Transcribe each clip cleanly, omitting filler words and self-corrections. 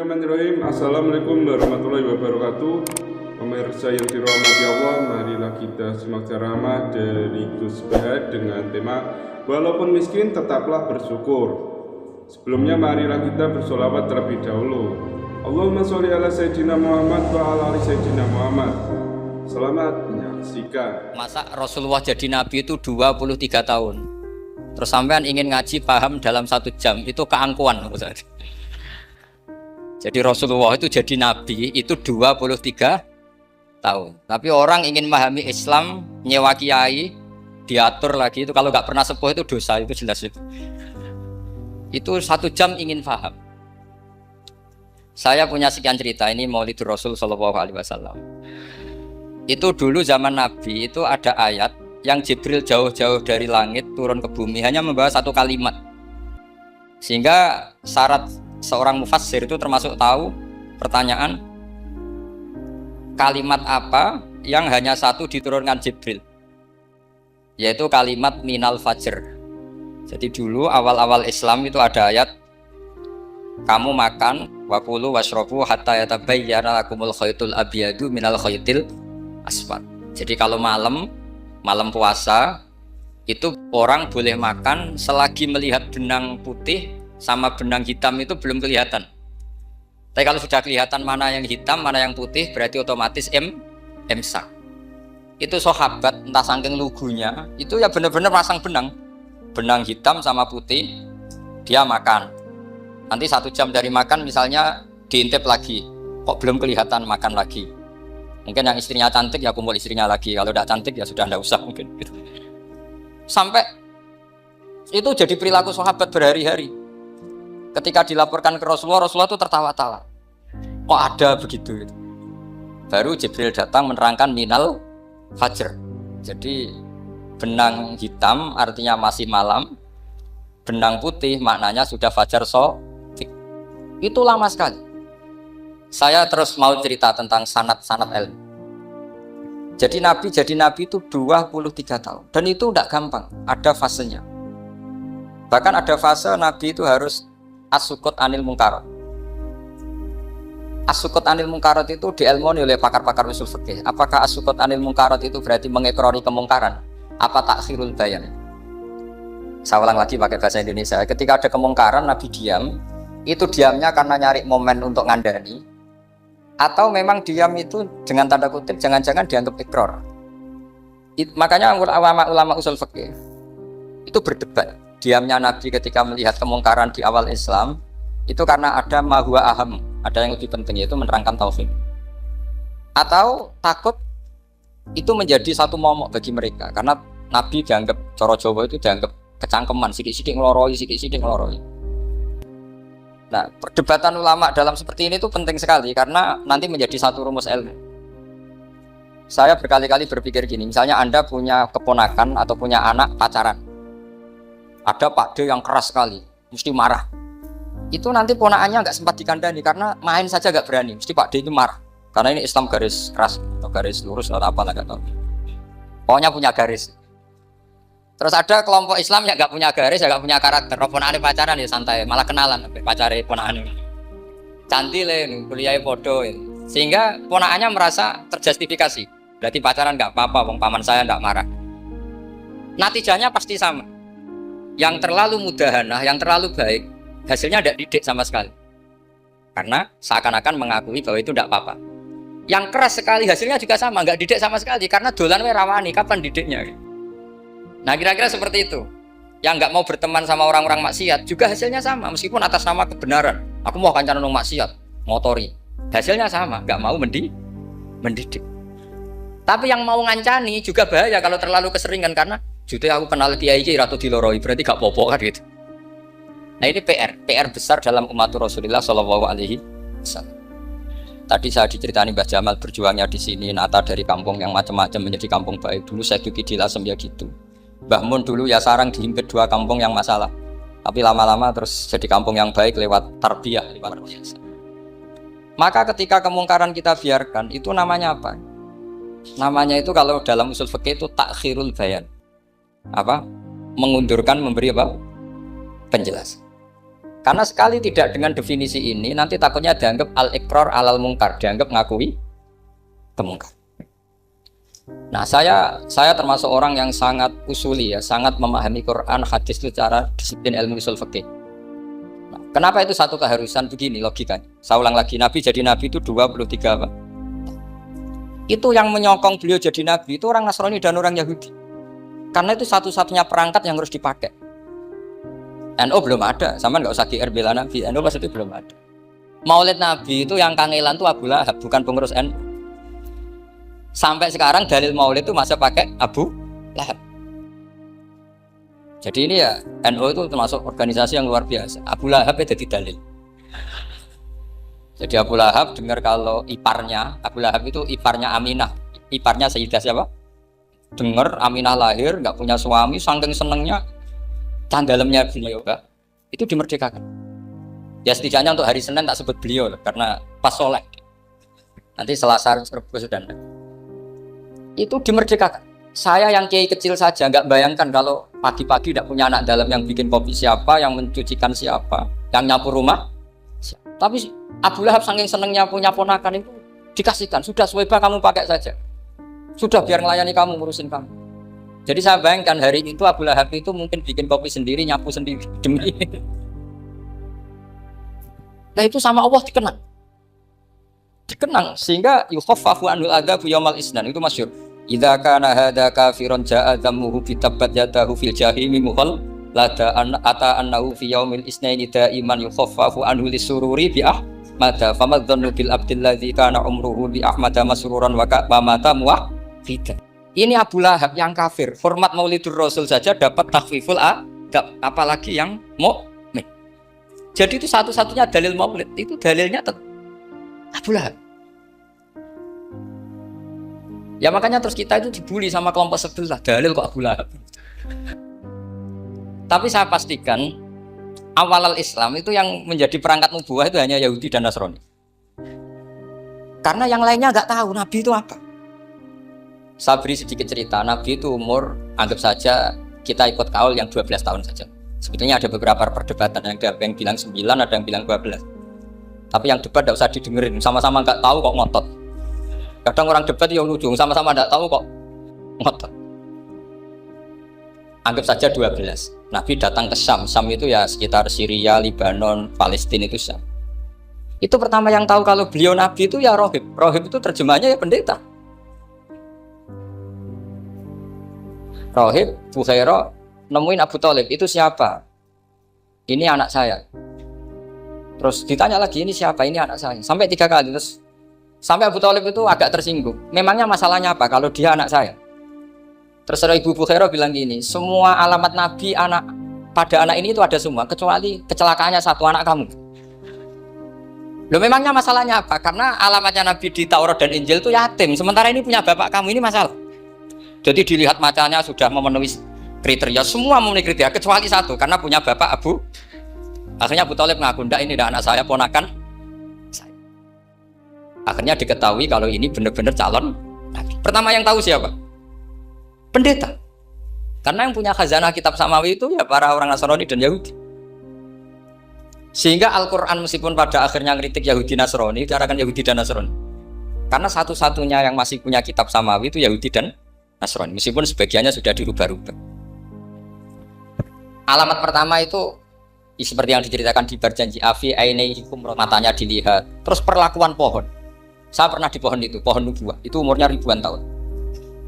Bismillahirrahmanirrahim. Assalamualaikum warahmatullahi wabarakatuh. Pemirsa yang dirahmati Allah, marilah kita simak ceramah dari Gus Bahad dengan tema walaupun miskin tetaplah bersyukur. Sebelumnya marilah kita bersolawat terlebih dahulu. Allahumma sholli ala sayyidina Muhammad wa ala ali sayyidina Muhammad. Selamat menyaksikan. Masa Rasulullah jadi Nabi itu 23 tahun. Terus sampean ingin ngaji paham dalam 1 jam, itu keangkuhan. Jadi Rasulullah itu jadi Nabi itu 23 tahun. Tapi orang ingin memahami Islam, nyewa kiai, diatur lagi, itu kalau nggak pernah sepuh itu dosa, itu jelas itu. Itu 1 jam ingin paham. Saya punya sekian cerita, ini Maulidur Rasul Shallallahu Alaihi Wasallam. Itu dulu zaman Nabi itu ada ayat yang Jibril jauh-jauh dari langit turun ke bumi hanya membawa 1 kalimat. Sehingga syarat seorang mufassir itu termasuk tahu pertanyaan kalimat apa yang hanya 1 diturunkan Jibril, yaitu kalimat minal fajr. Jadi dulu awal-awal Islam itu ada ayat kamu makan wakulu washrobu hatta yatabayyana lakumul khaytul abyadu minal khaytil aswad. Jadi kalau malam puasa itu orang boleh makan selagi melihat benang putih sama benang hitam itu belum kelihatan. Tapi kalau sudah kelihatan mana yang hitam, mana yang putih, berarti otomatis imsak. Itu sahabat entah saking lugunya, itu ya benar-benar pasang benang hitam sama putih, dia makan. Nanti 1 jam dari makan misalnya diintip lagi, kok belum kelihatan, makan lagi. Mungkin yang istrinya cantik ya kumpul istrinya lagi, kalau tidak cantik ya sudah tidak usah mungkin. Sampai itu jadi perilaku sahabat berhari-hari. Ketika dilaporkan ke Rasulullah, Rasulullah itu tertawa-tawa. Kok ada begitu? Baru Jibril datang menerangkan minal fajr. Jadi benang hitam artinya masih malam, benang putih maknanya sudah fajar shadiq. Itu lama sekali. Saya terus mau cerita tentang sanad-sanad ilmu. Jadi Nabi itu 23 tahun. Dan itu tidak gampang, ada fasenya. Bahkan ada fase Nabi itu harus as-sukut anil mungkarat. As-sukut anil mungkarat itu diilmoni oleh pakar-pakar usul fikih. Apakah as-sukut anil mungkarat itu berarti mengekrori kemungkaran? Apa takhirul bayan? Saya ulang lagi pakai bahasa Indonesia. Ketika ada kemungkaran, Nabi diam. Itu diamnya karena nyari momen untuk ngandani, atau memang diam itu dengan tanda kutip jangan-jangan dianggap ikrar. Makanya ulama usul fikih itu berdebat. Diamnya Nabi ketika melihat kemungkaran di awal Islam itu karena ada ma huwa aham, ada yang lebih penting, yaitu menerangkan tauhid, atau takut itu menjadi satu momok bagi mereka karena Nabi dianggap coro Jawa itu dianggap kecangkeman, sidik-sidik ngeloroi. Nah, perdebatan ulama dalam seperti ini itu penting sekali karena nanti menjadi satu rumus ilmu. Saya berkali-kali berpikir gini, misalnya Anda punya keponakan atau punya anak pacaran, ada Pak D yang keras sekali, mesti marah. Itu nanti ponakannya nggak sempat dikandani karena main saja nggak berani, mesti Pak D itu marah. Karena ini Islam garis keras atau garis lurus atau apa nggak tahu. Pokoknya punya garis. Terus ada kelompok Islam yang nggak punya garis, ya nggak punya karakter. Ponakannya pacaran ya santai, malah kenalan pacarnya ponakannya. Cantik nih, kuliah podo. Sehingga ponakannya merasa terjustifikasi. Berarti pacaran nggak apa-apa, wong paman saya nggak marah. Natijanya pasti sama. Yang terlalu mudahanah, yang terlalu baik, hasilnya tidak didik sama sekali. Karena seakan-akan mengakui bahwa itu tidak apa-apa. Yang keras sekali hasilnya juga sama, nggak didik sama sekali. Karena dolan rawani, kapan didiknya? Nah kira-kira seperti itu. Yang nggak mau berteman sama orang-orang maksiat juga hasilnya sama, meskipun atas nama kebenaran. Aku mau kancanan orang maksiat, ngotori. Hasilnya sama, nggak mau mendidik. Tapi yang mau ngancani juga bahaya kalau terlalu keseringan karena jadi aku kenal kiai ratu diloroi, berarti gak popo kan gitu. Nah ini PR besar dalam umat Rasulullah Shallallahu Alaihi Wasallam. Tadi saya diceritani Mbah Jamal berjuangnya di sini, nata dari kampung yang macam-macam menjadi kampung baik. Dulu saya duki di Lasem ya gitu. Mbah Mun dulu ya sarang dihimpit 2 kampung yang masalah. Tapi lama-lama terus jadi kampung yang baik lewat tarbiyah, lewat biasa. Maka ketika kemungkaran kita biarkan, itu namanya apa? Namanya itu kalau dalam usul fikih itu takhirul bayan. Apa? Mengundurkan memberi apa? Penjelasan. Karena sekali tidak dengan definisi ini, nanti takutnya dianggap al-iqrar alal mungkar, dianggap ngakui kemungkar. Nah, saya termasuk orang yang sangat usuli ya, sangat memahami Quran, hadis itu secara disiplin ilmu usul fikih. Nah, kenapa itu satu keharusan begini logikanya? Saya ulang lagi, Nabi jadi Nabi itu 23 apa? Itu yang menyokong beliau jadi Nabi itu orang Nasrani dan orang Yahudi. Karena itu satu-satunya perangkat yang harus dipakai. NU belum ada, sama nggak usah GR bela Nabi. NU pas itu belum ada. Maulid Nabi itu yang kangelan itu Abu Lahab, bukan pengurus NU. Sampai sekarang dalil Maulid itu masih pakai Abu Lahab. Jadi ini ya NU itu termasuk organisasi yang luar biasa. Abu Lahab itu jadi dalil. Jadi Abu Lahab dengar kalau iparnya, Abu Lahab itu iparnya Aminah, iparnya Sayyidah siapa? Dengar Aminah lahir, nggak punya suami, saking senengnya. Dalamnya beliau itu dimerdekakan. Ya setidaknya untuk hari Senin tak sebut beliau karena pas soleh. Nanti Selasa Rabu sudah itu dimerdekakan. Saya yang kiai kecil saja nggak bayangkan kalau pagi-pagi tidak punya anak dalam yang bikin kopi siapa, yang mencucikan siapa, yang nyapu rumah. Tapi Abu Lahab saking senengnya punya ponakan itu dikasihkan. Sudah Suwaibah kamu pakai saja. Sudah biar melayani kamu, ngurusin kamu. Jadi saya bayangkan hari itu Abu Lahab itu mungkin bikin kopi sendiri, nyapu sendiri demi. Nah itu sama Allah dikenang sehingga yukhaffafu anil adzabu yaumal isnan itu masyhur. Idza kana hadza kafiron ja'a dhammuhu bi tabbat yadahu fil jahimi mukhal lada ata annahu fi yaumil isnaini daiman yukhaffafu anhu lisururi bi ahmada famadzannu bil abdil ladzi kana umruhu bi ahmada masruran wa mata muwahhidan. Ini Abu Lahab yang kafir, format Maulidur Rasul saja dapat takhfiful adab, apalagi yang mukmin. Jadi itu satu-satunya dalil Maulid, itu dalilnya Abu Lahab. Ya makanya terus kita itu dibully sama kelompok sebelah, dalil kok Abu Lahab. Tapi saya pastikan awal Islam itu yang menjadi perangkat nubuwah itu hanya Yahudi dan Nasrani. Karena yang lainnya nggak tahu Nabi itu apa. Saya beri sedikit cerita, Nabi itu umur, anggap saja kita ikut kaul yang 12 tahun saja. Sebetulnya ada beberapa perdebatan, ada yang bilang 9, ada yang bilang 12. Tapi yang debat tidak usah didengerin, sama-sama nggak tahu kok ngotot. Kadang orang debat yang lucu, sama-sama nggak tahu kok ngotot. Anggap saja 12. Nabi datang ke Syam, Syam itu ya sekitar Syria, Lebanon, Palestina itu Syam. Itu pertama yang tahu kalau beliau Nabi itu ya rohib. Rohib itu terjemahnya ya pendeta. Rohib, Bukhaira nemuin Abu Thalib, itu siapa? Ini anak saya. Terus ditanya lagi, ini siapa? Ini anak saya. Sampai 3 kali, terus sampai Abu Thalib itu agak tersinggung. Memangnya masalahnya apa kalau dia anak saya? Terus Ibu Bukhaira bilang gini, semua alamat Nabi pada anak ini itu ada semua, kecuali kecelakaannya satu, anak kamu. Loh memangnya masalahnya apa? Karena alamatnya Nabi di Taurat dan Injil itu yatim, sementara ini punya bapak kamu, ini masalah. Jadi dilihat macanya sudah memenuhi kriteria, semua memenuhi kriteria kecuali satu, karena punya bapak Abu. Akhirnya Abu Thalib ngaku, ndak ini anak saya, ponakan saya. Akhirnya diketahui kalau ini benar-benar calon Nabi. Pertama yang tahu siapa? Pendeta. Karena yang punya khazanah kitab samawi itu ya para orang Nasrani dan Yahudi. Sehingga Al-Quran meskipun pada akhirnya ngeritik Yahudi Nasrani, diarahkan Yahudi dan Nasrani. Karena satu-satunya yang masih punya kitab samawi itu Yahudi dan Nasrani, meskipun sebagiannya sudah dirubah-rubah. Alamat pertama itu seperti yang diceritakan di berjanji afi ainaihikum, matanya dilihat. Terus perlakuan pohon. Saya pernah di pohon itu, pohon nubuwah. Itu umurnya ribuan tahun.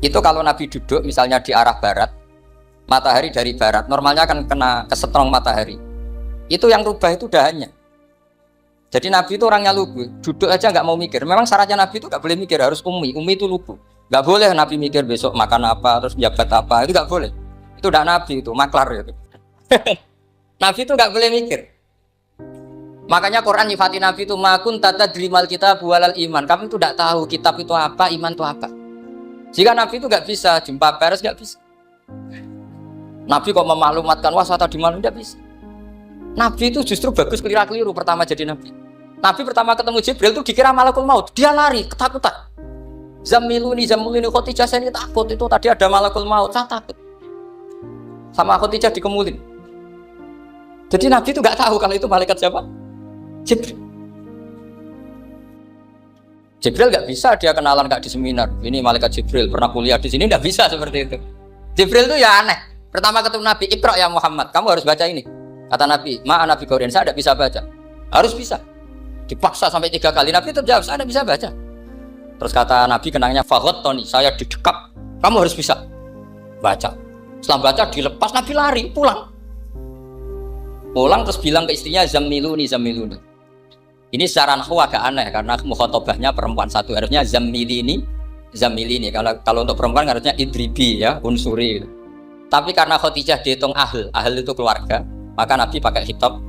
Itu kalau Nabi duduk misalnya di arah barat, matahari dari barat, normalnya akan kena kesetrong matahari. Itu yang rubah itu dahannya. Jadi Nabi itu orangnya lugu, duduk aja nggak mau mikir. Memang syaratnya Nabi itu nggak boleh mikir, harus umi itu lugu. Nggak boleh Nabi mikir besok makan apa, terus jabat apa, itu nggak boleh. Itu udah Nabi itu, maklar itu. Nabi itu nggak boleh mikir. Makanya Quran nyifati Nabi itu makun tata dirimal kita bualal iman. Kamu itu nggak tahu kitab itu apa, iman itu apa. Jika Nabi itu nggak bisa jumpa pers, nggak bisa. Nabi kok memaklumatkan wasata di mana, nggak bisa. Nabi itu justru bagus keliru pertama jadi Nabi. Nabi pertama ketemu Jibril itu dikira malakul maut, dia lari ketakutan. Zamiluni Khadijah, saya ini takut, itu tadi ada malakul maut, saya takut. Sama Khadijah dikemulin. Jadi Nabi itu nggak tahu kalau itu malaikat siapa? Jibril. Jibril nggak bisa dia kenalan kayak di seminar. Ini malaikat Jibril pernah kuliah di sini, nggak bisa seperti itu. Jibril itu ya aneh. Pertama ketemu Nabi, Iqra ya Muhammad, kamu harus baca ini. Kata Nabi, Nabi Qur'an, saya tidak bisa baca. Harus bisa. Dipaksa sampai 3 kali, Nabi tetap jawab, saya tidak bisa baca. Terus kata Nabi kenangnya, Tony, saya didekap, kamu harus bisa baca. Setelah baca dilepas, Nabi lari, pulang. Pulang terus bilang ke istrinya, Zammiluni. Ini secara nahwu agak aneh, karena mukhatabahnya perempuan satu, harusnya Zammilini. Kalau untuk perempuan harusnya idribi ya, unsuri. Tapi karena Khadijah dihitung ahl itu keluarga, maka Nabi pakai khitab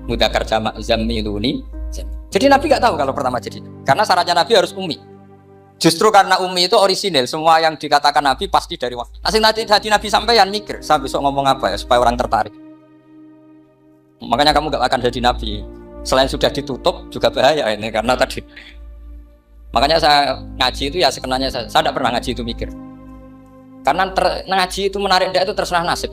mudzakkar jamak Zammiluni. Jadi Nabi nggak tahu kalau pertama jadi, karena syaratnya Nabi harus ummi. Justru karena ummi itu orisinil, semua yang dikatakan Nabi pasti dari wahyu. Nanti Nabi sampeyan mikir, saya besok ngomong apa ya supaya orang tertarik. Makanya kamu nggak akan jadi Nabi. Selain sudah ditutup juga bahaya ini, karena tadi. Makanya saya ngaji itu ya sekenanya saya tidak pernah ngaji itu mikir. Karena ngaji itu menarik itu terserah nasib.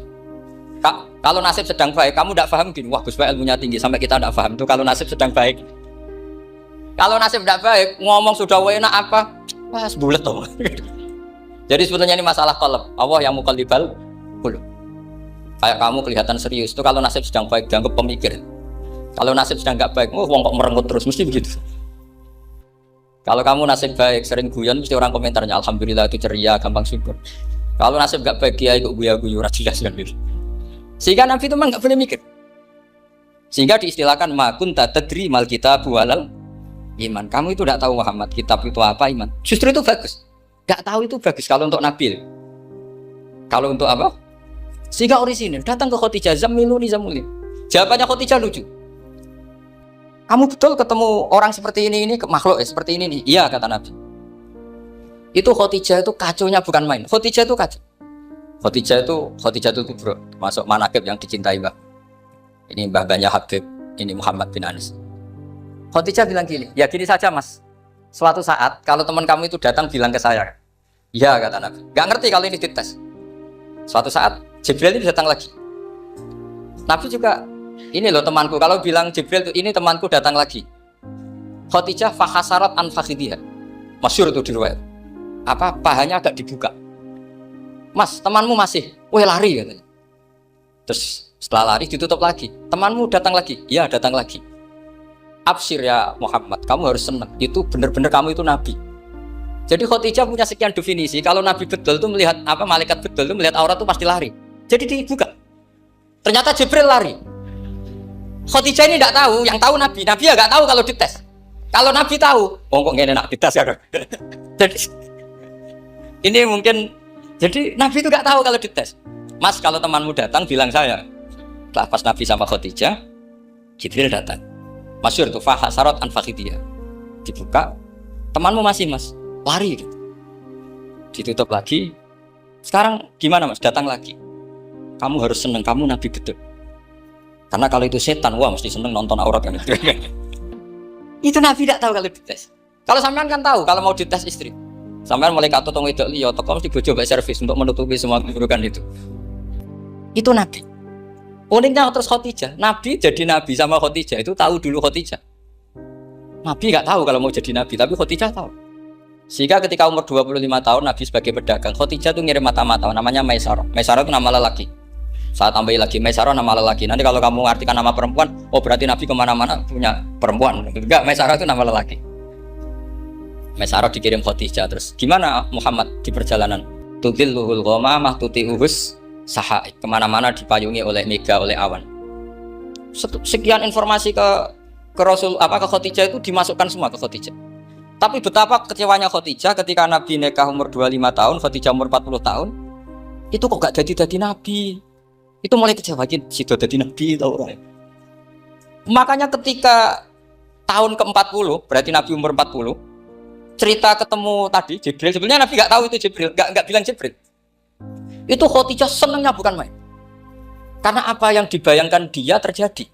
Kalau nasib sedang baik, kamu tidak paham gini, wah Gus Baik ilmunya tinggi sampai kita tidak paham itu kalau nasib sedang baik. Kalau nasib tidak baik, ngomong sudah enak apa, wah sebulet tuh. Jadi sebetulnya ini masalah qalb. Allah yang muqallibal qulub. Kayak kamu kelihatan serius itu kalau nasib sedang baik dianggap pemikir. Kalau nasib sedang nggak baik, wong kok merengut terus, mesti begitu. Kalau kamu nasib baik, sering guyon, mesti orang komentarnya alhamdulillah itu ceria, gampang syukur. Kalau nasib nggak baik, kiai kok guyu-guyu, jelas kan gitu. Sehingga Nabi itu memang nggak boleh mikir. Sehingga diistilahkan makun tadri mal kitab walal iman. Kamu itu tidak tahu Muhammad, kitab itu apa, iman. Justru itu bagus. Nggak tahu itu bagus kalau untuk Nabi. Kalau untuk apa? Sehingga orisinil datang ke Khadijah, Zammiluni. Jawabannya Khadijah lucu. Kamu betul ketemu orang seperti ini makhluk seperti ini nih. Iya kata Nabi. Itu Khadijah itu kacaunya bukan main. Khadijah itu kacau. Khadijah itu bro, masuk manaqib yang dicintai Mbah. Ini mbah-mbahnya Habib, ini Muhammad bin Anas. Khadijah bilang gini, ya gini saja mas. Suatu saat kalau teman kamu itu datang bilang ke saya, iya kata Nabi. Gak ngerti kalau ini dites. Suatu saat Jibril itu datang lagi. Nabi juga, ini loh temanku. Kalau bilang Jibril ini temanku datang lagi. Khadijah fahasarat an fakhidiyah. Masyhur itu di riwayat. Pahanya agak dibuka. Mas, temanmu masih, lari katanya. Terus setelah lari ditutup lagi. Temanmu datang lagi, iya datang lagi. Absyir ya Muhammad, kamu harus senang. Itu benar-benar kamu itu Nabi. Jadi Khadijah punya sekian definisi. Kalau Nabi betul itu melihat malaikat betul itu melihat aurat itu pasti lari. Jadi dibuka. Ternyata Jibril lari. Khadijah ini tidak tahu, yang tahu Nabi. Nabi ya nggak tahu kalau dites. Kalau Nabi tahu, kok nggak enak dites ya. Jadi ini mungkin. Jadi Nabi itu nggak tahu kalau dites. Mas, kalau temanmu datang bilang saya. Setelah pas Nabi sama Khadijah, Jibril datang. Masyhur itu fahasarat an fakhidiyah. Dibuka, temanmu masih mas, lari gitu. Ditutup lagi. Sekarang gimana mas? Datang lagi. Kamu harus seneng, kamu Nabi betul. Karena kalau itu setan, wah mesti seneng nonton aurat kan. Itu Nabi tidak tahu kalau dites. Kalau sampean kan tahu kalau mau dites istri. Sampean mulai kato tong wedok liya teko mesti bojo mbek servis untuk menutupi semua keburukan itu. Itu Nabi. Uniknya terus Khadijah, Nabi jadi Nabi sama Khadijah itu tahu dulu Khadijah. Nabi nggak tahu kalau mau jadi Nabi, tapi Khadijah tahu. Sehingga ketika umur 25 tahun Nabi sebagai pedagang, Khadijah itu ngirim mata-mata namanya Maisarah. Maisarah itu nama lelaki. Saya tambahin lagi Maisarah nama lelaki. Nanti kalau kamu artikan nama perempuan, oh berarti Nabi kemana-mana punya perempuan. Enggak, Maisarah itu nama lelaki. Maisarah dikirim Khadijah. Terus gimana Muhammad di perjalanan? Tudilluhul ghamamah tuti'uhus saha, kemana-mana dipayungi oleh mega, oleh awan. Sekian informasi ke Rasul ke Khadijah itu dimasukkan semua ke Khadijah. Tapi betapa kecewanya Khadijah ketika Nabi nikah umur 25 tahun, Khadijah umur 40 tahun. Itu kok gak jadi Nabi. Itu mulai kecewa sido jadi Nabi tahu. Makanya ketika tahun ke-40, berarti Nabi umur 40, cerita ketemu tadi Jibril, sebenarnya Nabi gak tahu itu Jibril, gak bilang Jibril. Itu Khadijah senangnya bukan main. Karena apa yang dibayangkan dia terjadi.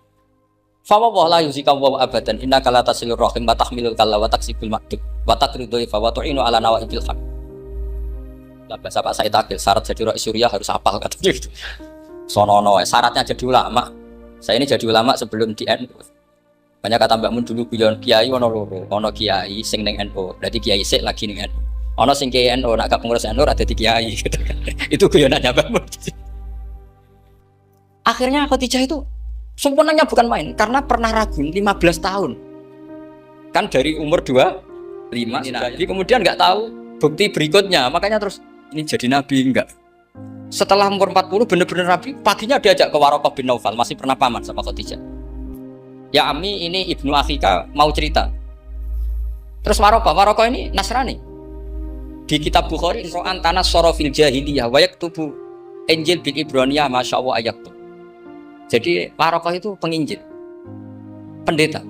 Fa wa la yuzika wa abadan innaka la tasilur rahim wa tahmilul kalla wa taksibul ma'dud wa taqridu fa wa tu'inu ala nawaibil haq. Bahasa Pak Said Akil, syarat jadi rakyat Suriah harus hafal katanya gitu. Sonono, syaratnya jadi ulama Saya ini jadi ulama sebelum di NU. Banyak kata Mbak Mun dulu guyon kiai ono loro, ono kiai sing ning NU, berarti kiai sik lagi ning NU. Ono sing kiai NU nak gak pengurus NU ada di kiai gitu kan. Itu guyonannya Mbak Mun. Akhirnya Khadijah itu sempurnanya bukan main karena pernah ragu 15 tahun. Kan dari umur 25 Nabi, kemudian nggak tahu bukti berikutnya, makanya terus ini jadi Nabi enggak. Setelah umur 40 benar-benar Nabi, paginya diajak ke Waraqah bin Naufal, masih pernah paman sama Khadijah. Ya Ami, ini ibnu Akhika mau cerita. Terus Waraqah ini Nasrani. Di kitab Bukhari, Ro'an tanah sorofil jahiliyah, wayak tubuh Injil bin Ibraniyah, Masya Allah ayat tuh. Jadi Waraqah itu penginjil, pendeta.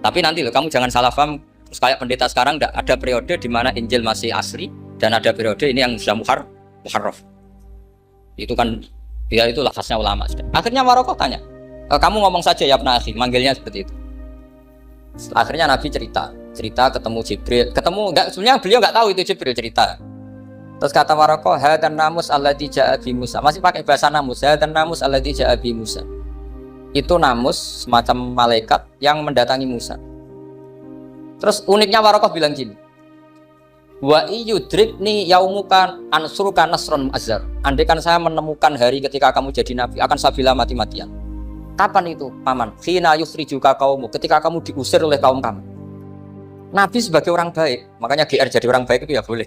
Tapi nanti loh, kamu jangan salah paham. Terus kayak pendeta sekarang ada periode di mana Injil masih asli dan ada periode ini yang sudah muharraf. Itu kan ya itulah khasnya ulama. Akhirnya Waraqah tanya, kamu ngomong saja ya Ibnu Akhi, manggilnya seperti itu. Akhirnya Nabi cerita ketemu Jibril, sebenarnya beliau nggak tahu itu Jibril cerita. Terus kata Waraqah, hadan namus allati ja'a bi Musa. Masih pakai bahasa namus, hadan namus allati ja'a bi Musa. Itu namus semacam malaikat yang mendatangi Musa. Terus uniknya Waraqah bilang gini, wa iyudrikni yaumuka ansuruka nasron mu'azzar. Andai kan saya menemukan hari ketika kamu jadi nabi, akan saya bela mati-matian. Kapan itu, paman? Khina yukhrijuka qaumu, ketika kamu diusir oleh kaum kamu. Nabi sebagai orang baik, makanya GR jadi orang baik itu ya boleh.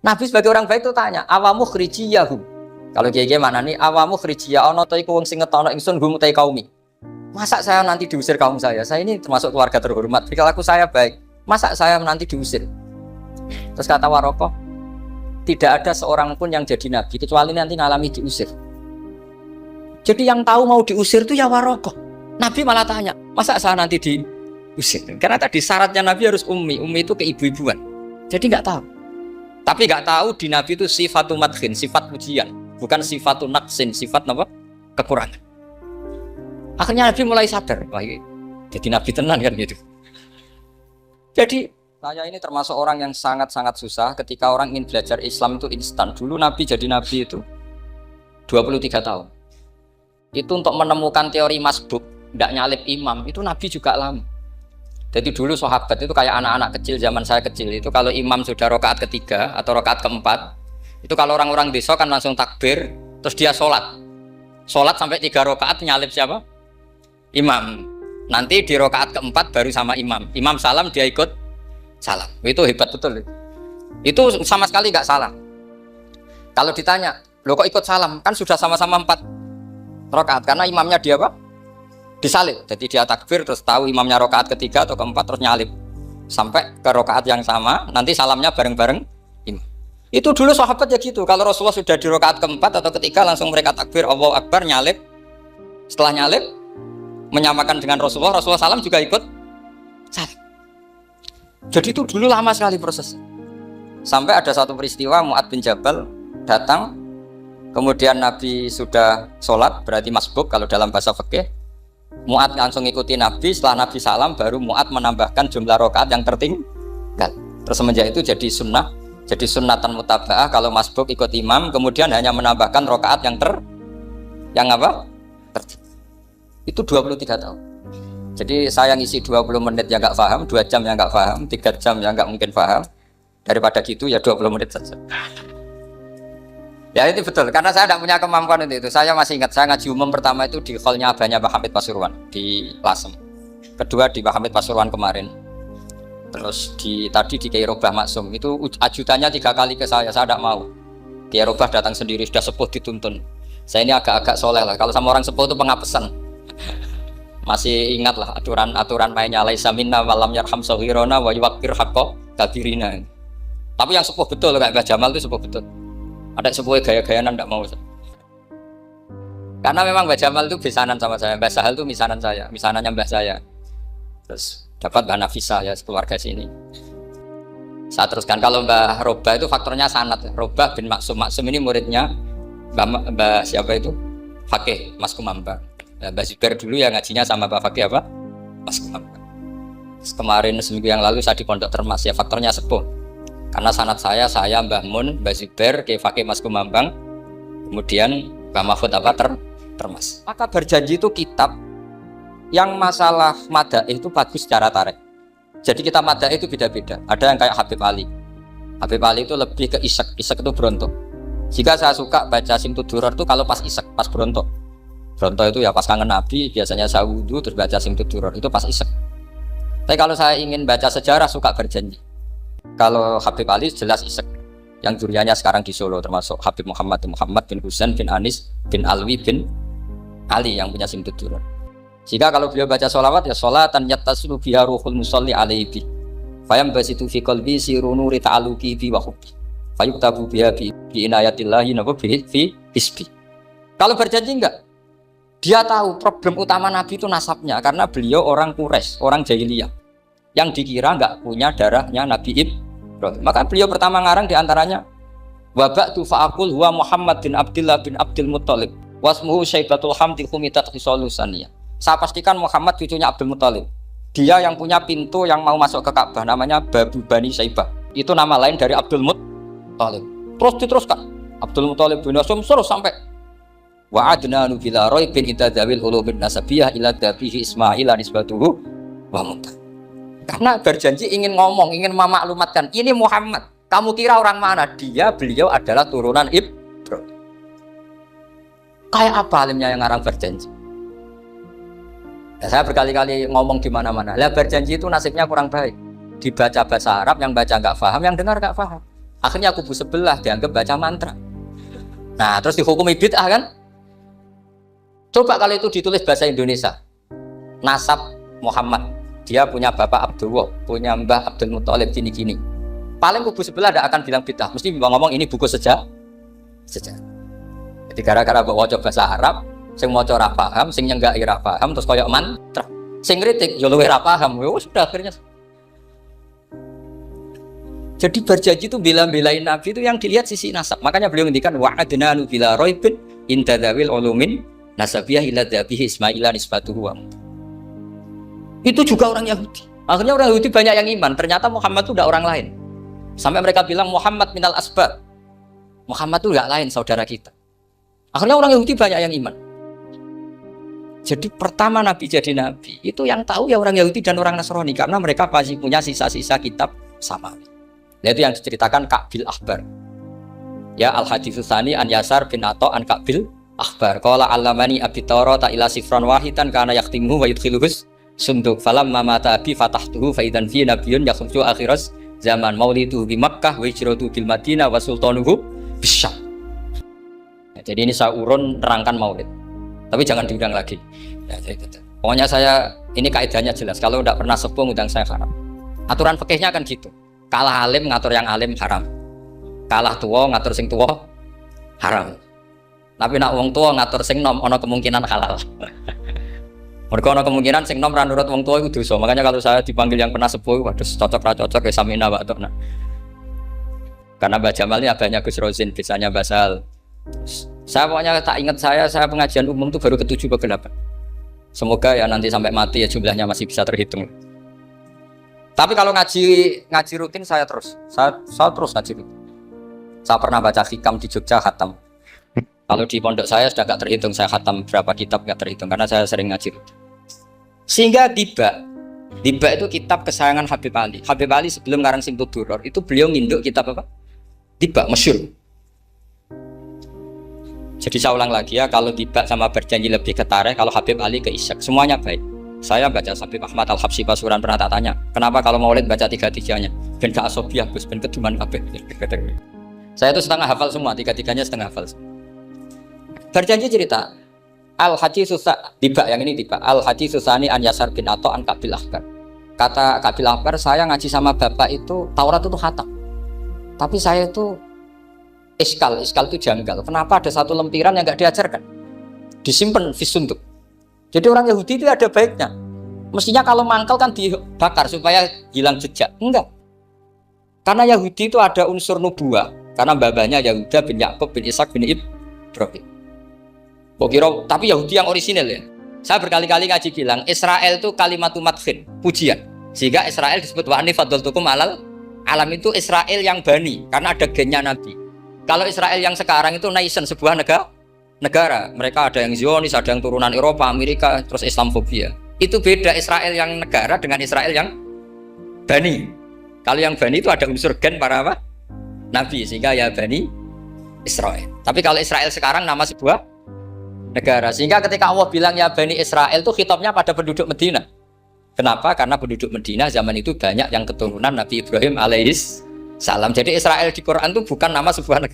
Nabi sebagai orang baik itu tanya, awamu khrijiyahum. Kalau kiai mana nih, awamu khrijiyah ana ta iku wong sing ngetono ingsun hum ta kaumi. Masa saya nanti diusir kaum saya? Saya ini termasuk keluarga terhormat. Perilaku saya baik. Masa saya nanti diusir? Terus kata Waraqah, tidak ada seorang pun yang jadi nabi kecuali nanti ngalami diusir. Jadi yang tahu mau diusir itu ya Waraqah. Nabi malah tanya, masa saya nanti diusir? Karena tadi syaratnya nabi harus ummi itu keibu-ibuan. Jadi nggak tahu. Tapi nggak tahu di nabi itu sifatu madkhin, sifat pujian, bukan sifatu naqsin, sifat apa? Kekurangan. Akhirnya Nabi mulai sadar, wah jadi Nabi tenan kan gitu. Jadi saya ini termasuk orang yang sangat-sangat susah ketika orang ingin belajar Islam itu instan. Dulu Nabi jadi Nabi itu 23 tahun. Itu untuk menemukan teori masbuk, tidak nyalip imam, itu Nabi juga lama. Jadi dulu sahabat itu kayak anak-anak kecil zaman saya kecil itu kalau imam sudah rakaat ketiga atau rakaat keempat, itu kalau orang-orang desa kan langsung takbir, terus dia sholat sampai 3 rakaat nyalip siapa? Imam. Nanti di rakaat keempat baru sama imam. Imam salam dia ikut salam. Itu hebat betul. Itu sama sekali nggak salah. Kalau ditanya, lo kok ikut salam? Kan sudah sama-sama 4 rakaat karena imamnya dia apa? Disalib. Jadi dia takbir terus tahu imamnya rakaat ketiga atau keempat terus nyalip sampai ke rakaat yang sama. Nanti salamnya bareng-bareng imam. Itu dulu sahabat ya gitu. Kalau Rasulullah sudah di rakaat keempat atau ketiga langsung mereka takbir Allahu Akbar nyalip. Setelah nyalip menyamakan dengan Rasulullah salam juga ikut salam. Jadi itu dulu lama sekali proses. Sampai ada satu peristiwa Mu'ad bin Jabal datang, kemudian Nabi sudah sholat, berarti masbuk kalau dalam bahasa fikih. Mu'ad langsung ikuti Nabi, setelah Nabi salam baru Mu'ad menambahkan jumlah rakaat yang tertinggal. Terus semenjak itu jadi sunnah, jadi sunnatan mutaba'ah kalau masbuk ikut imam, kemudian hanya menambahkan rakaat yang apa? Itu 23 tahun. Jadi saya ngisi 20 menit yang nggak paham, 2 jam yang nggak paham, 3 jam yang nggak mungkin paham. Daripada gitu ya 20 menit saja. Ya itu betul, karena saya tidak punya kemampuan itu. Saya masih ingat, saya ngaji umum pertama itu di hallnya abahnya Pak Hamid Pasuruan di Lasem. Kedua di Pak Hamid Pasuruan kemarin. Terus tadi di Kiai Robah Maksum, itu ajudannya 3 kali ke saya tidak mau. Kiai Robah datang sendiri, sudah sepuh dituntun. Saya ini agak-agak soleh lah, kalau sama orang sepuh itu pengapesan. Masih ingat lah aturan mainnya laisa minna walam yarham saghirana wa yuwaqqir haqqa kabirina. Tapi yang sepuh betul kayak Mbah Jamal itu sepuh betul. Ada sepuh gaya-gayaan enggak mau. Karena memang Mbah Jamal itu besanan sama saya, Mbah Sahal itu misanan saya, misanannya Mbah saya. Terus dapat Mbah Nafisa ya keluarga sini. Saya teruskan kalau Mbah Robah itu faktornya sanad. Robah bin Maksum ini muridnya Mbah siapa itu? Fakih Mas Kumambang. Mbah Zubair dulu ya ngajinya sama Pak Fakih apa? Mas Kumambang. Kemarin seminggu yang lalu saya di Pondok Termas ya faktornya sepuh. Karena sanad saya Mbah Mun, Mbah Zubair, Kiai Fakih Mas Kumambang, kemudian Mbah Mahfud apa termas. Maka berjanji itu kitab yang masalah madaih itu bagus secara tarik. Jadi kita madaih itu beda-beda. Ada yang kayak Habib Ali. Habib Ali itu lebih ke isek. Isek itu berontok. Jika saya suka baca Simtud-Duror itu kalau pas isek, pas berontok. Berontok itu ya pas kangen Nabi, biasanya saya wudhu terus baca Simtud-Duror itu pas isek. Tapi kalau saya ingin baca sejarah suka berjanji. Kalau Habib Ali jelas isek. Yang juriannya sekarang di Solo termasuk Habib Muhammad bin Husain bin Anis bin Alwi bin Ali yang punya Simtud-Duror. Jika kalau beliau baca sholawat ya sholatan yattasulu biha ruhul musolli alaihi bi fayam basitu fi qalbi sirunuri ta'aluki bi wa hubbi fayuktabu biha bi inayatillahi nabu bi fi hisbi. Kalau berjanji enggak, dia tahu problem utama Nabi itu nasabnya karena beliau orang Quraisy, orang jahiliyah yang dikira enggak punya darahnya Nabi Ibrahim. Maka beliau pertama ngarang diantaranya wa ba'du fa'aqul huwa Muhammad bin Abdillah bin Abdul Muttalib wasmuhu Syaibatul Hamdi Khumitat Khisalusaniyah. Saya pastikan Muhammad cucunya Abdul Muttalib. Dia yang punya pintu yang mau masuk ke Ka'bah namanya Babu Bani Syaibah. Itu nama lain dari Abdul Muttalib. Terus diteruskan. Abdul Muttalib bin Hasyim terus sampai wa adnanu bila raibin itadzawil ulubin nasabiyah ila dabihi Ismail nisbatuhu wa muta. Karena berjanji ingin ngomong, ingin memaklumatkan ini Muhammad. Kamu kira orang mana? Beliau adalah turunan Ibrahim. Kayak apa alimnya yang ngarang berjanji? Ya, saya berkali-kali ngomong di mana-mana. Lah berjanji itu nasibnya kurang baik. Dibaca bahasa Arab, yang baca nggak paham, yang dengar nggak paham. Akhirnya kubu sebelah dianggap baca mantra. Nah, terus dihukumi bid'ah kan? Coba kalau itu ditulis bahasa Indonesia. Nasab Muhammad. Dia punya bapak Abdullah, punya mbah Abdul Muttalib gini-gini. Paling kubu sebelah tidak akan bilang bid'ah. Mesti ngomong ini buku sejarah. Jadi gara-gara bawa bahasa Arab, sing maca ora paham, sing nyenggaki ora paham, terus koyo mantra. Sing kritik yo luwih ora paham. Wis sudah akhirnya. Jadi berjanji itu bela-belain Nabi itu yang dilihat sisi nasab. Makanya beliau ngendikan wa'adnanu bila raibin intadzawil ulumin nasabiyah ila dhabihi Ismaila nisbatuhu. Itu juga orang Yahudi. Akhirnya orang Yahudi banyak yang iman. Ternyata Muhammad itu tidak orang lain. Sampai mereka bilang Muhammad minal asbab. Muhammad itu enggak lain saudara kita. Akhirnya orang Yahudi banyak yang iman. Jadi pertama Nabi jadi Nabi itu yang tahu ya orang Yahudi dan orang Nasrani karena mereka masih punya sisa-sisa kitab Samawi. Nah, itu yang diceritakan Ka'bil Akhbar. Ya al-haditsus tsani an Yasar bin Atha an Ka'bil Akhbar. Qala allamani abi Tawrata ila sifran wahidan kana yaqtimuhu wa yudkhiluhus sunduk falamma mata abi fatahtuhu fa idzan fi nabiyyun yakhruju akhiras zaman maulidu bi Makkah wa hijratu bil Madinah wa sultanuhu bisyam. Nah, jadi ini saya urun nerangkan maulid. Tapi jangan diundang lagi. Ya, pokoknya saya ini kaidahnya jelas. Kalau tidak pernah sepuh undang saya haram. Aturan fikihnya kan gitu. Kalah alim ngatur yang alim haram. Kalah tua ngatur sing tua haram. Tapi nak wong tua ngatur sing nom ono kemungkinan halal. Mereka ono kemungkinan sing nom ra nurut wong tua itu dosa. Makanya kalau saya dipanggil yang pernah sepuh, waduh cocok ra cocok ya samina wa atona. Karena Mbak Jamal ini abahnya Gus Rozin, bisanya Basal. Saya pokoknya tak ingat saya pengajian umum itu baru ke-7 ke 8. Semoga ya nanti sampai mati ya jumlahnya masih bisa terhitung. Tapi kalau ngaji rutin saya terus ngaji rutin. Saya pernah baca hikam di Jogja khatam. Kalau di pondok saya sudah gak terhitung saya khatam berapa kitab gak terhitung karena saya sering ngaji rutin. Sehingga Diba itu kitab kesayangan Habib Ali. Habib Ali sebelum ngarang Simtud-Duror itu beliau nginduk kitab apa? Diba masyhur. Jadi saya ulang lagi ya, kalau Diba sama berjanji lebih ke tarikh, kalau Habib Ali ke isyak, semuanya baik. Saya baca Habib Ahmad Al-Habsyi Pasuruan pernah tak tanya, kenapa kalau maulid baca tiga-tiganya? Ben gak asobiah, Gus, ben keduman kabeh. Saya itu setengah hafal semua, tiga-tiganya setengah hafal. Berjanji cerita, Al-Haditsus Diba yang ini Diba, Al-Haditsus tsani an Yasar bin Atha an Ka'bil Akhbar. Kata Ka'bil Akhbar, saya ngaji sama bapak itu Taurat itu khatam. Tapi saya itu iskal itu janggal. Kenapa ada satu lempiran yang nggak diajarkan? Disimpan visunduk. Jadi orang Yahudi itu ada baiknya. Mestinya kalau mangkal kan dibakar supaya hilang jejak. Enggak. Karena Yahudi itu ada unsur nubuah. Karena babanya Yahuda bin Yakub bin Ishak bin Ibrahim. Tapi Yahudi yang orisinal ya. Saya berkali-kali ngaji bilang Israel itu kalimatu madhin, pujian. Sehingga Israel disebut wa ani fadhaltukum alal alam itu Israel yang bani karena ada gennya Nabi. Kalau Israel yang sekarang itu nation, sebuah negara, negara. Mereka ada yang Zionis, ada yang turunan Eropa, Amerika, terus Islamofobia. Itu beda Israel yang negara dengan Israel yang Bani. Kalau yang Bani itu ada unsur gen para apa? Nabi, sehingga ya Bani Israel. Tapi kalau Israel sekarang nama sebuah negara. Sehingga ketika Allah bilang ya Bani Israel itu khitabnya pada penduduk Medina. Kenapa? Karena penduduk Medina zaman itu banyak yang keturunan Nabi Ibrahim alaihis salam. Jadi Israel di Quran itu bukan nama sebuah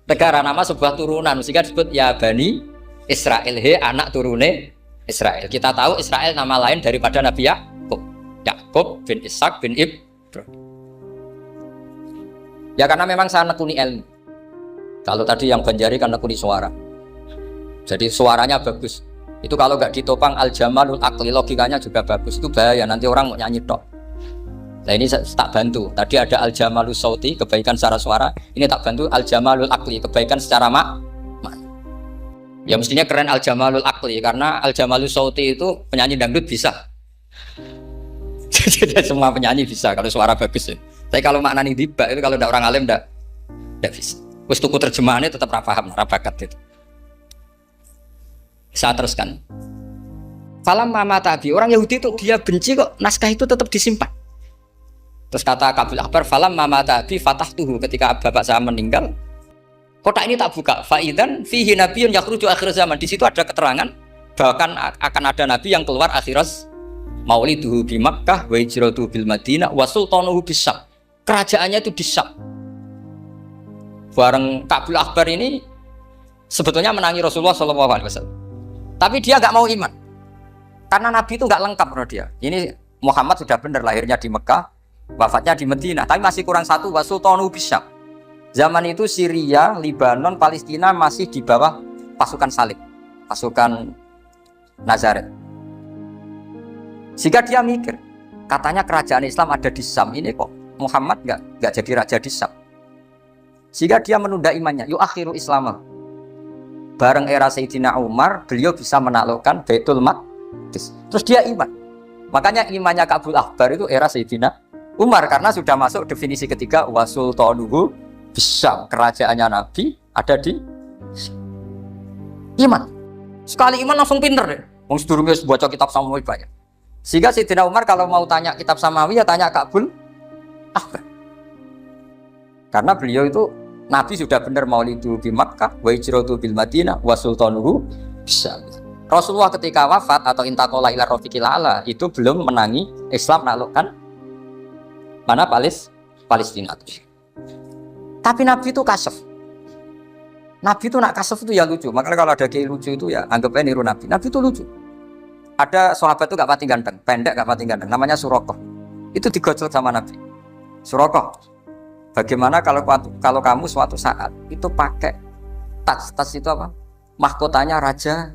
negara, nama sebuah turunan. Sehingga disebut ya Bani Israel, he anak turune Israel. Kita tahu Israel nama lain daripada Nabi Yakub. Yakub bin Ishak bin Ibrahim. Ya karena memang saya nekuni ilmu. Kalau tadi yang Banjari kan nekuni suara. Jadi suaranya bagus. Itu kalau nggak ditopang al-jamalul akli, logikanya juga bagus. Itu bahaya, nanti orang mau nyanyi tok. Nah ini tak bantu. Tadi ada al-jamalul sauti, kebaikan secara suara. Ini tak bantu al-jamalul akli, kebaikan secara ya mestinya keren al-jamalul akli, karena al-jamalul sauti itu penyanyi dangdut bisa. Jadi semua penyanyi bisa kalau suara bagus ya. Tapi kalau maknanya tiba itu kalau ada orang alim tidak bisa. Terus tuku terjemahannya tetap paham, rapakat itu. Saya teruskan. Falam mama tabi, orang Yahudi itu dia benci kok naskah itu tetap disimpan. Terus kata Kabul Akbar, falam mama tabi fatahtuhu, ketika bapak saya meninggal, kotak ini tak buka. Faidan fihi nabiyyun yakhruju akhir zaman. Di situ ada keterangan bahkan akan ada nabi yang keluar akhirat. Mauliduhu bi Makkah wa hijratuhu bil Madinah wa sultanuhu bis-Syam. Kerajaannya itu di Syam. Bareng Kabul Akbar ini sebetulnya menangi Rasulullah SAW. Tapi dia nggak mau iman. Karena Nabi itu nggak lengkap menurut dia. Ini Muhammad sudah benar lahirnya di Mekah, wafatnya di Madinah. Tapi masih kurang satu, wa sultanuhu bis-Syam. Zaman itu Syria, Lebanon, Palestina masih di bawah pasukan Salib, pasukan Nazaret. Sehingga dia mikir, katanya kerajaan Islam ada di Syam, ini kok Muhammad nggak jadi raja di Syam. Sehingga dia menunda imannya, akhiru Islam. Bareng era Sayyidina Umar, beliau bisa menaklukkan Baitul Maqdis. Terus dia iman. Makanya imannya Kabul Akbar itu era Sayyidina Umar, karena sudah masuk definisi ketiga, wa sultanuhu bis-Syam. Kerajaannya Nabi ada di iman. Sekali iman langsung pinter deh. Wong sedurunge baca kitab Samawi banyak. Sehingga Sayyidina Umar kalau mau tanya kitab Samawi ya tanya Kabul Akbar. Karena beliau itu Nabi sudah benar maulidu bi Makkah wa hijratu bil Madinah wa sultanuhu bis-Syam. Rasulullah ketika wafat atau intaqala ila rafiqil a'la itu belum menangi Islam menaklukkan mana Palestina. Tapi Nabi itu kasef. Nabi itu nak kasef itu ya lucu. Makanya kalau ada kiai lucu itu ya anggapnya niru Nabi. Nabi itu lucu. Ada sahabat itu gak pati ganteng, pendek gak pati ganteng, namanya Surakoh. Itu digojol sama Nabi. Surakoh, bagaimana kalau kamu suatu saat itu pakai tas itu apa? Mahkotanya raja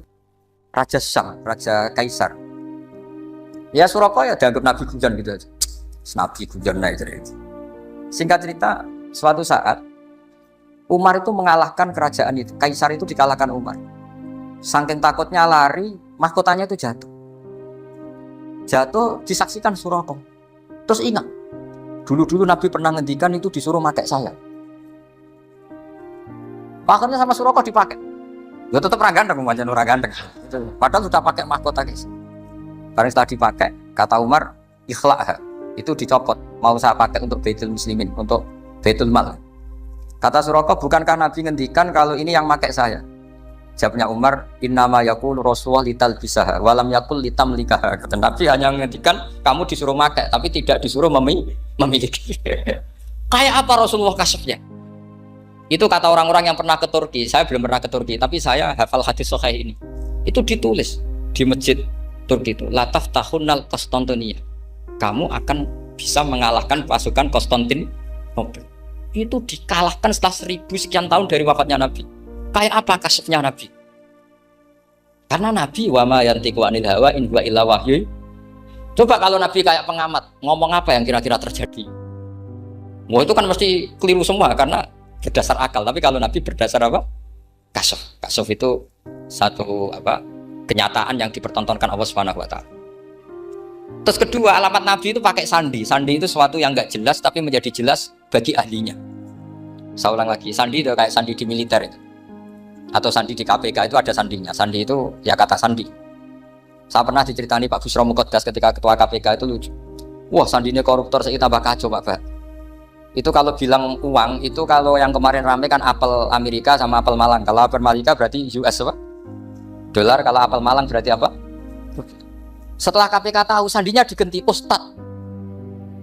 Syam, raja Kaisar. Ya Surakoh ya dianggap Nabi Gujan gitu aja. Nabi Gujan naik cerita. Singkat cerita, suatu saat Umar itu mengalahkan kerajaan itu. Kaisar itu dikalahkan Umar. Saking takutnya lari, mahkotanya itu jatuh disaksikan Surakoh. Terus ingat, dulu Nabi pernah ngendikan itu disuruh pakai sayap. Akhirnya sama Surakoh dipakai. Ya tetap ganteng, macam orang ganteng. Padahal sudah pakai mahkota guys. Karena setelah dipakai, kata Umar, ikhla'ha, itu dicopot. Mau saya pakai untuk Baitul Muslimin, untuk Baitul Mal. Kata Surakoh, bukankah Nabi ngendikan kalau ini yang pakai saya? Jawabnya Umar, innama yaqulu Rasulullah lital bisaha walam yaqul litamlikaha. Kata Nabi hanya menghentikan kamu disuruh makai tapi tidak disuruh memiliki. Kayak apa Rasulullah kasefnya? Itu kata orang-orang yang pernah ke Turki. Saya belum pernah ke Turki, tapi saya hafal hadis sahih ini. Itu ditulis di masjid Turki itu, lataf tahunnal Konstantinia. Kamu akan bisa mengalahkan pasukan Konstantinopel. Itu dikalahkan setelah 1000 sekian tahun dari wafatnya Nabi. Kayak apa kasefnya Nabi? Karena Nabi wa ma yantiqu anil hawa in huwa illa wahyu. Coba kalau Nabi kayak pengamat, ngomong apa yang kira-kira terjadi? Wah itu kan mesti keliru semua karena berdasar akal. Tapi kalau Nabi berdasar apa? Kasef. Kasef itu satu apa? Kenyataan yang dipertontonkan Allah Subhanahu wa taala. Terus kedua, alamat Nabi itu pakai sandi. Sandi itu sesuatu yang enggak jelas tapi menjadi jelas bagi ahlinya. Saya ulang lagi, sandi itu kayak sandi di militer itu. atau sandi di KPK itu ada sandinya. Sandi itu ya kata sandi. Saya pernah diceritani Pak Busro Mukoddas ketika ketua KPK itu lucu. Wah, sandinya koruptor saya tambah kacau Pak. Itu kalau bilang uang itu kalau yang kemarin rame kan apel Amerika sama apel Malang. Kalau apel Amerika berarti US apa? Dolar, kalau apel Malang berarti apa? Setelah KPK tahu sandinya diganti Ustadz.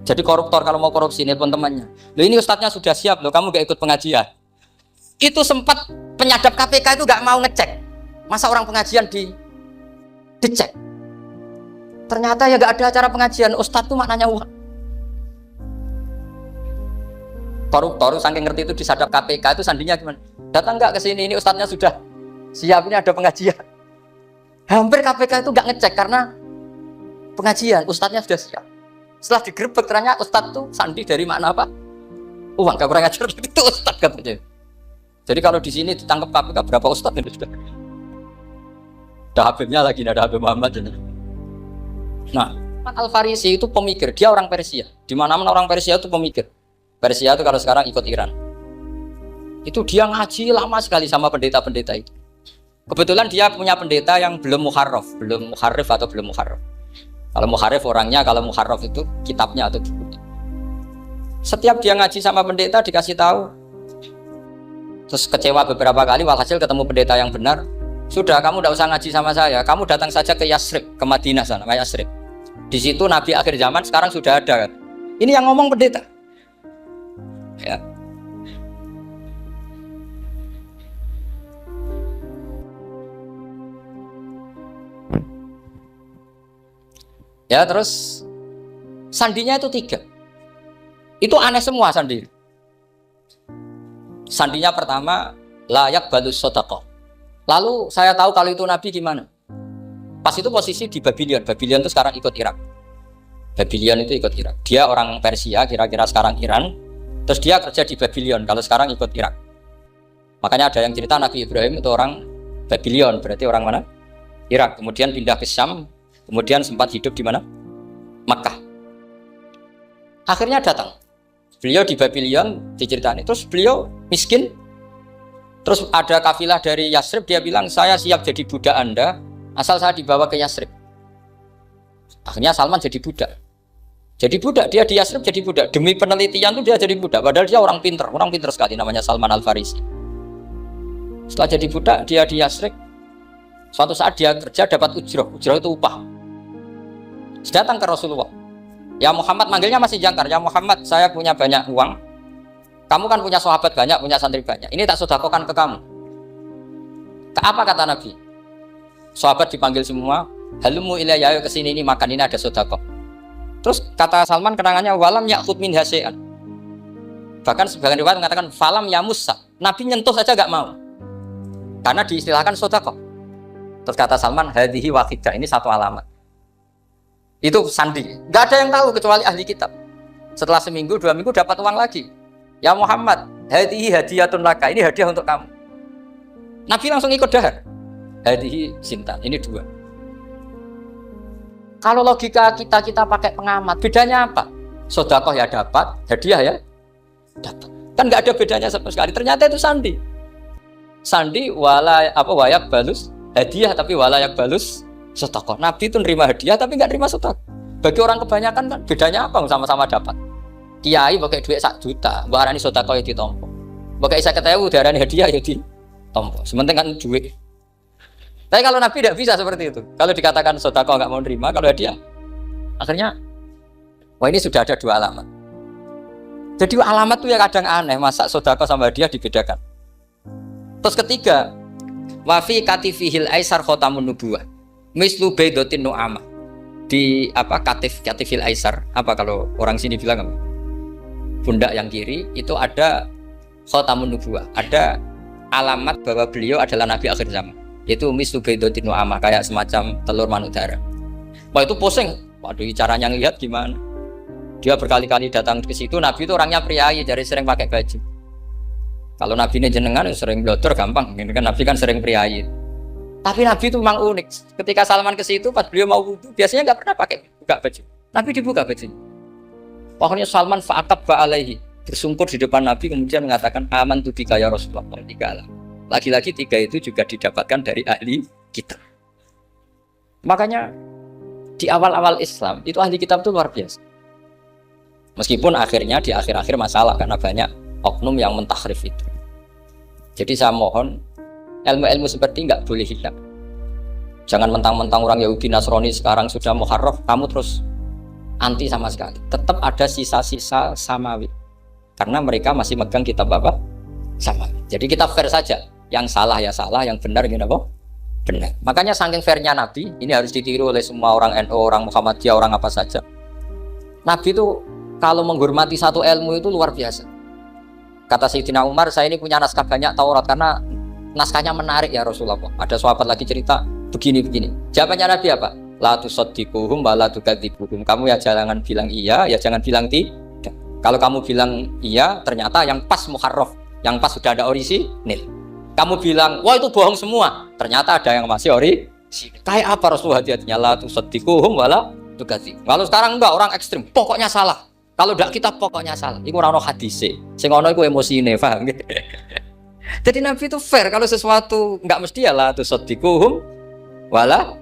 Jadi koruptor kalau mau korupsi ini teman-temannya. Loh ini Ustadznya sudah siap loh, kamu gak ikut pengajian. Itu sempat penyadap KPK itu gak mau ngecek. Masa orang pengajian dicek. Ternyata ya gak ada acara pengajian. Ustadz itu maknanya uang. Koruptor saking ngerti itu disadap KPK itu sandinya gimana? Datang nggak ke sini, ini Ustadznya sudah siap, ini ada pengajian. Hampir KPK itu nggak ngecek karena pengajian, Ustadznya sudah siap. Setelah digerebek ternyata Ustadz tuh sandi dari makna apa? Uang, gak kurang ajar itu Ustadz katanya. Jadi kalau di sini ditangkap KPK berapa Ustadz ini sudah? Ada Habibnya lagi, ada Habib Muhammad ini. Nah, Al-Farisi itu pemikir, dia orang Persia. Di mana-mana orang Persia itu pemikir. Persia itu kalau sekarang ikut Iran. Itu dia ngaji lama sekali sama pendeta-pendeta itu. Kebetulan dia punya pendeta yang belum muharrif atau belum muharraf. Kalau muharrif orangnya, kalau muharraf itu kitabnya atau bukunya. Setiap dia ngaji sama pendeta dikasih tahu. Terus kecewa beberapa kali, walhasil ketemu pendeta yang benar. Sudah, kamu tidak usah ngaji sama saya. Kamu datang saja ke Yasrib, ke Madinah sana, ke Yasrib. Di situ Nabi akhir zaman sekarang sudah ada kan. Ini yang ngomong pendeta. Ya. Ya terus sandinya itu 3. Itu aneh semua sandi. Sandinya pertama layak balus sodaqah. Lalu saya tahu kalau itu Nabi gimana. Pas itu posisi di Babylon. Babylon itu sekarang ikut Irak. Babylon itu ikut Irak. Dia orang Persia, kira-kira sekarang Iran. Terus dia kerja di Babylon. Kalau sekarang ikut Irak. Makanya ada yang cerita Nabi Ibrahim itu orang Babylon. Berarti orang mana? Irak. Kemudian pindah ke Syam. Kemudian sempat hidup di mana? Makkah. Akhirnya datang. Beliau di Babylon diceritani. Terus beliau miskin. Terus ada kafilah dari Yasrib, dia bilang saya siap jadi budak Anda asal saya dibawa ke Yasrib. Akhirnya Salman jadi budak. Jadi budak, dia di Yasrib jadi budak. Demi penelitian tuh dia jadi budak. Padahal dia orang pinter sekali namanya Salman Al-Farisi. Setelah jadi budak, dia di Yasrib. Suatu saat dia kerja dapat ujroh itu upah. Datang ke Rasulullah. Ya Muhammad, manggilnya masih jangkar. Ya Muhammad, saya punya banyak uang. Kamu kan punya sahabat banyak, punya santri banyak. Ini tak sedekahkan ke kamu. Apa kata Nabi? Sahabat dipanggil semua. Halumu ilayya, ke sini ini makan, ini ada sedekah. Terus kata Salman kenangannya walam ya'khud min hasya'an. Bahkan sebagian riwayat mengatakan falam yamussa. Nabi nyentuh saja enggak mau. Karena diistilahkan sedekah. Terus kata Salman hadhihi waqidah, ini satu alamat. Itu sandi, nggak ada yang tahu kecuali ahli kitab. Setelah seminggu, 2 minggu dapat uang lagi. Ya Muhammad, hadihi hadiyatun laka, ini hadiah untuk kamu. Nabi langsung ikut dahar. Hadihi sinta, ini 2. Kalau logika kita pakai pengamat, bedanya apa? Sedekah ya dapat, hadiah ya dapat. Kan nggak ada bedanya sama sekali. Ternyata itu sandi. Sandi wayak balus hadiah tapi walayak balus sedekah. Nabi itu nerima hadiah tapi nggak nerima sedekah. Bagi orang kebanyakan kan bedanya apa? Sama-sama dapat. Kiai pakai duit 1 juta, mbok arani sedekah ya ditompo. Mbok kayak 50.000 diarani hadiah ya ditompo. Sementing kan duit. Tapi kalau Nabi tidak bisa seperti itu. Kalau dikatakan sedekah nggak mau nerima, kalau hadiah akhirnya wah ini sudah ada 2 alamat. Jadi alamat tuh ya kadang aneh, masa sedekah sama hadiah dibedakan. Terus ketiga, wa fi katifihil aisar khatamun nubuwah. Mislu baidotin nu'amah. Di katifil aisar, kalau orang sini bilang apa? Pundak yang kiri itu ada khatamun nubuwah, ada alamat bahwa beliau adalah nabi akhir zaman. Yaitu mislu baidotin nu'amah, kayak semacam telur manuk-dara. Wah itu pusing. Waduh, caranya ngelihat gimana? Dia berkali-kali datang ke situ. Nabi itu orangnya priayi, jadi sering pakai baju. Kalau Nabi ini jenengan sering blotor gampang, ini kan Nabi kan sering priayi. Tapi Nabi itu memang unik. Ketika Salman ke situ, pas beliau mau wudu, biasanya nggak pernah pakai buka baju. Nabi dibuka bajunya. Pokoknya Salman fa'aqab ba'alaihi, bersungkur di depan Nabi, kemudian mengatakan aman tu bika ya Rasulullah. Lagi-lagi 3 itu juga didapatkan dari ahli kitab. Makanya di awal-awal Islam itu ahli kitab itu luar biasa. Meskipun akhirnya di akhir-akhir masalah karena banyak oknum yang mentahrif itu. Jadi saya mohon ilmu-ilmu seperti nggak boleh hilang. Jangan mentang-mentang orang Yahudi Nasrani sekarang sudah muharraf, kamu terus anti sama sekali. Tetap ada sisa-sisa samawi. Karena mereka masih megang kitab apa? Samawi. Jadi kita fair saja. Yang salah ya salah, yang benar gini apa? Benar. Makanya saking fairnya Nabi, ini harus ditiru oleh semua orang NU, orang Muhammadiyah, orang apa saja. Nabi itu kalau menghormati satu ilmu itu luar biasa. Kata Sayyidina Umar, saya ini punya naskah banyak Taurat karena naskahnya menarik ya Rasulullah. Ada sahabat lagi cerita begini-begini. Jawabannya Nabi apa? La tusaddiquhum wa la tukadzibuhum. Kamu ya jangan bilang iya, ya jangan bilang tidak. Kalau kamu bilang iya, ternyata yang pas muharraf, yang pas sudah ada orisinil. Kamu bilang, wah itu bohong semua, ternyata ada yang masih orisinil. Kayak apa Rasulullah hati-hatinya? La tusaddiquhum wa la tukadzibun. Kalau sekarang enggak, orang ekstrim, pokoknya salah. Kalau tidak kita pokoknya salah. Iku ora ono hadise. Sing ono iku emosine, paham nggih? Jadi Nabi itu fair kalau sesuatu enggak mesti ya la tusaddiquhum wala